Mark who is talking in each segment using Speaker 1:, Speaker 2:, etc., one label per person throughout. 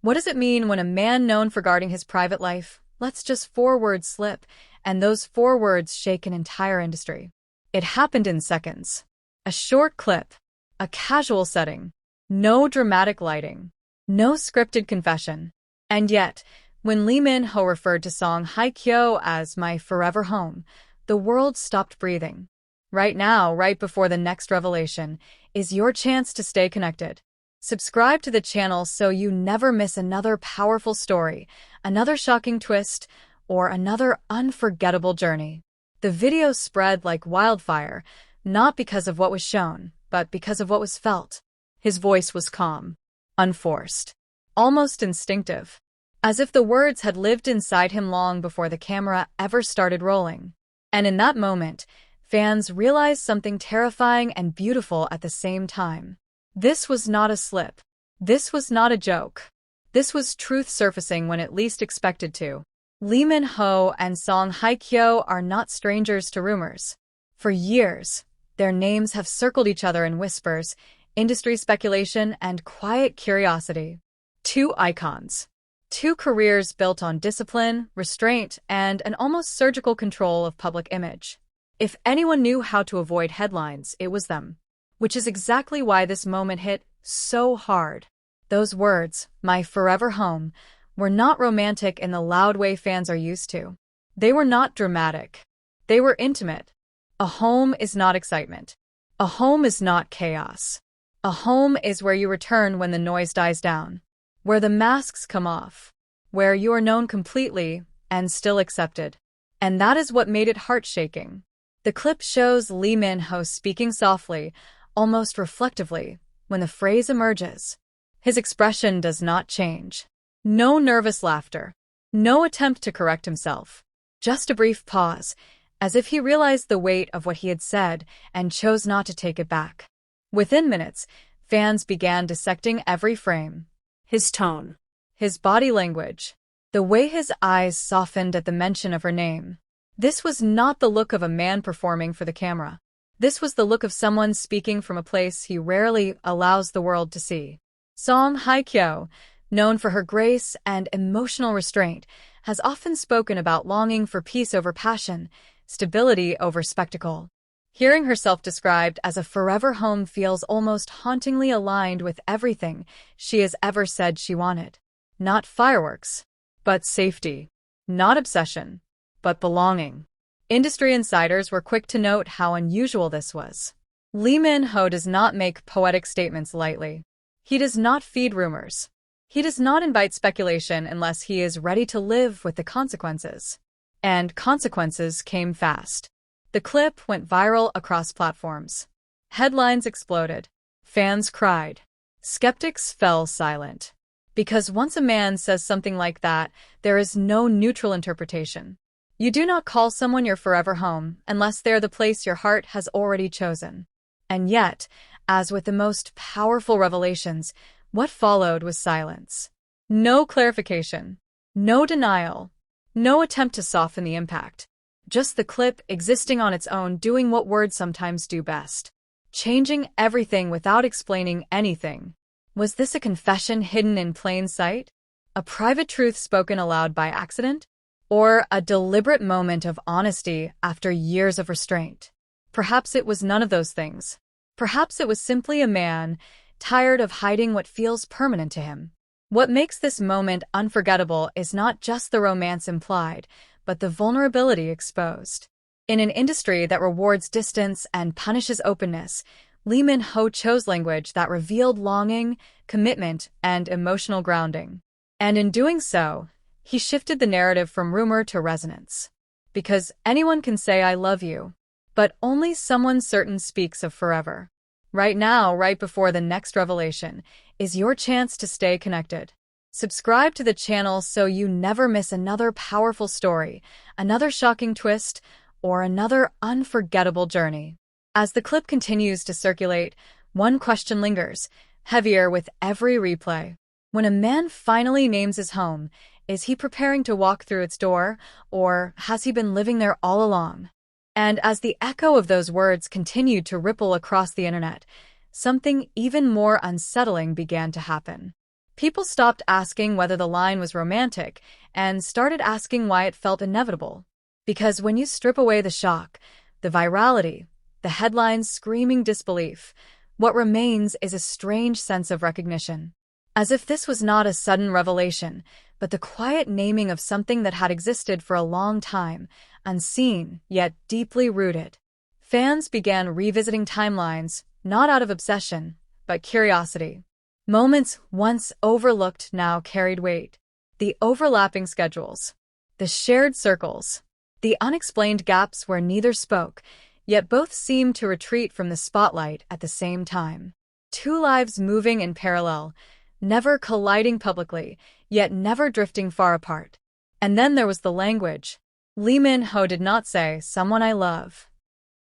Speaker 1: What does it mean when a man known for guarding his private life lets just 4 words slip, and those 4 words shake an entire industry? It happened in seconds. A short clip, a casual setting, no dramatic lighting, no scripted confession. And yet, when Lee Min-ho referred to Song Hye Kyo as my forever home, the world stopped breathing. Right now, right before the next revelation, is your chance to stay connected. Subscribe to the channel so you never miss another powerful story, another shocking twist, or another unforgettable journey. The video spread like wildfire, not because of what was shown, but because of what was felt. His voice was calm, unforced, almost instinctive, as if the words had lived inside him long before the camera ever started rolling. And in that moment, fans realized something terrifying and beautiful at the same time. This was not a slip. This was not a joke. This was truth surfacing when it least expected to. Lee Min-ho and Song Hye Kyo are not strangers to rumors. For years, their names have circled each other in whispers, industry speculation, and quiet curiosity. Two icons. Two careers built on discipline, restraint, and an almost surgical control of public image. If anyone knew how to avoid headlines, it was them. Which is exactly why this moment hit so hard. Those words, my forever home, were not romantic in the loud way fans are used to. They were not dramatic. They were intimate. A home is not excitement. A home is not chaos. A home is where you return when the noise dies down, where the masks come off, where you are known completely and still accepted. And that is what made it heart-shaking. The clip shows Lee Min-ho speaking softly, almost reflectively, when the phrase emerges. His expression does not change. No nervous laughter. No attempt to correct himself. Just a brief pause, as if he realized the weight of what he had said and chose not to take it back. Within minutes, fans began dissecting every frame. His tone, his body language, the way his eyes softened at the mention of her name. This was not the look of a man performing for the camera. This was the look of someone speaking from a place he rarely allows the world to see. Song Hye Kyo, known for her grace and emotional restraint, has often spoken about longing for peace over passion, stability over spectacle. Hearing herself described as a forever home feels almost hauntingly aligned with everything she has ever said she wanted. Not fireworks, but safety. Not obsession, but belonging. Industry insiders were quick to note how unusual this was. Lee Min-ho does not make poetic statements lightly. He does not feed rumors. He does not invite speculation unless he is ready to live with the consequences. And consequences came fast. The clip went viral across platforms. Headlines exploded. Fans cried. Skeptics fell silent. Because once a man says something like that, there is no neutral interpretation. You do not call someone your forever home unless they're the place your heart has already chosen. And yet, as with the most powerful revelations, what followed was silence. No clarification. No denial. No attempt to soften the impact. Just the clip existing on its own, doing what words sometimes do best. Changing everything without explaining anything. Was this a confession hidden in plain sight? A private truth spoken aloud by accident? Or a deliberate moment of honesty after years of restraint? Perhaps it was none of those things. Perhaps it was simply a man, tired of hiding what feels permanent to him. What makes this moment unforgettable is not just the romance implied, but the vulnerability exposed. In an industry that rewards distance and punishes openness, Lee Min-ho chose language that revealed longing, commitment, and emotional grounding. And in doing so, he shifted the narrative from rumor to resonance. Because anyone can say I love you, but only someone certain speaks of forever. Right now, right before the next revelation, is your chance to stay connected. Subscribe to the channel so you never miss another powerful story, another shocking twist, or another unforgettable journey. As the clip continues to circulate, one question lingers, heavier with every replay. When a man finally names his home, is he preparing to walk through its door, or has he been living there all along? And as the echo of those words continued to ripple across the internet, something even more unsettling began to happen. People stopped asking whether the line was romantic and started asking why it felt inevitable. Because when you strip away the shock, the virality, the headlines screaming disbelief, what remains is a strange sense of recognition. As if this was not a sudden revelation, but the quiet naming of something that had existed for a long time, unseen, yet deeply rooted. Fans began revisiting timelines, not out of obsession, but curiosity. Moments once overlooked now carried weight. The overlapping schedules, the shared circles, the unexplained gaps where neither spoke, yet both seemed to retreat from the spotlight at the same time. Two lives moving in parallel, never colliding publicly, yet never drifting far apart. And then there was the language. Lee Min-ho did not say, "someone I love."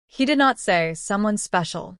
Speaker 1: He did not say, "someone special."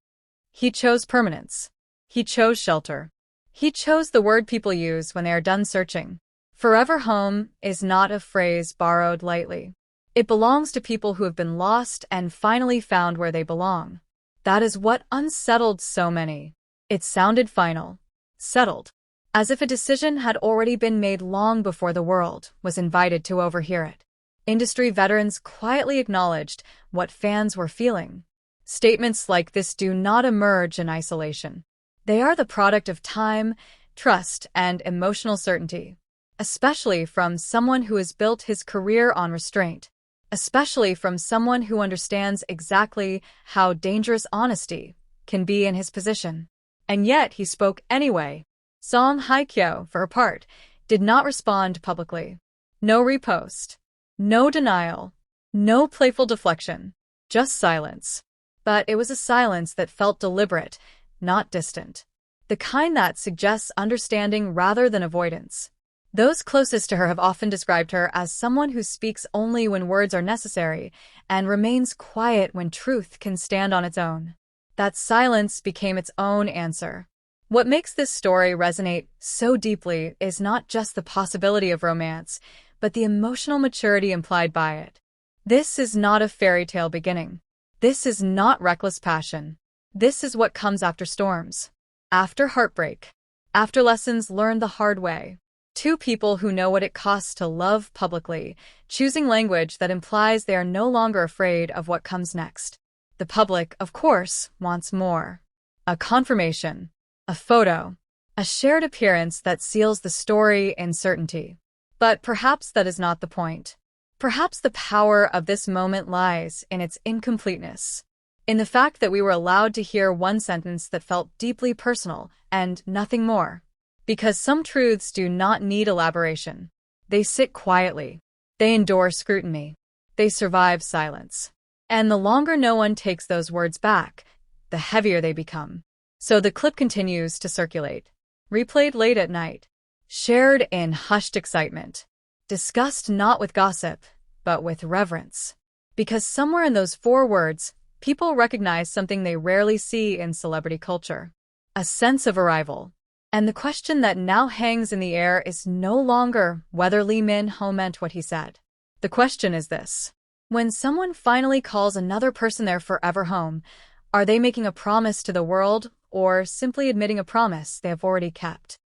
Speaker 1: He chose permanence. He chose shelter. He chose the word people use when they are done searching. Forever home is not a phrase borrowed lightly. It belongs to people who have been lost and finally found where they belong. That is what unsettled so many. It sounded final, settled, as if a decision had already been made long before the world was invited to overhear it. Industry veterans quietly acknowledged what fans were feeling. Statements like this do not emerge in isolation. They are the product of time, trust, and emotional certainty, especially from someone who has built his career on restraint, especially from someone who understands exactly how dangerous honesty can be in his position. And yet he spoke anyway. Song Hye Kyo, for her part, did not respond publicly. No repost, no denial, no playful deflection, just silence. But it was a silence that felt deliberate, not distant. The kind that suggests understanding rather than avoidance. Those closest to her have often described her as someone who speaks only when words are necessary and remains quiet when truth can stand on its own. That silence became its own answer. What makes this story resonate so deeply is not just the possibility of romance, but the emotional maturity implied by it. This is not a fairy tale beginning. This is not reckless passion. This is what comes after storms, after heartbreak, after lessons learned the hard way. Two people who know what it costs to love publicly, choosing language that implies they are no longer afraid of what comes next. The public, of course, wants more. A confirmation, a photo, a shared appearance that seals the story in certainty. But perhaps that is not the point. Perhaps the power of this moment lies in its incompleteness. In the fact that we were allowed to hear one sentence that felt deeply personal and nothing more. Because some truths do not need elaboration. They sit quietly. They endure scrutiny. They survive silence. And the longer no one takes those words back, the heavier they become. So the clip continues to circulate. Replayed late at night. Shared in hushed excitement. Discussed not with gossip, but with reverence. Because somewhere in those 4 words, people recognize something they rarely see in celebrity culture. A sense of arrival. And the question that now hangs in the air is no longer whether Lee Min-ho meant what he said. The question is this. When someone finally calls another person their forever home, are they making a promise to the world or simply admitting a promise they have already kept?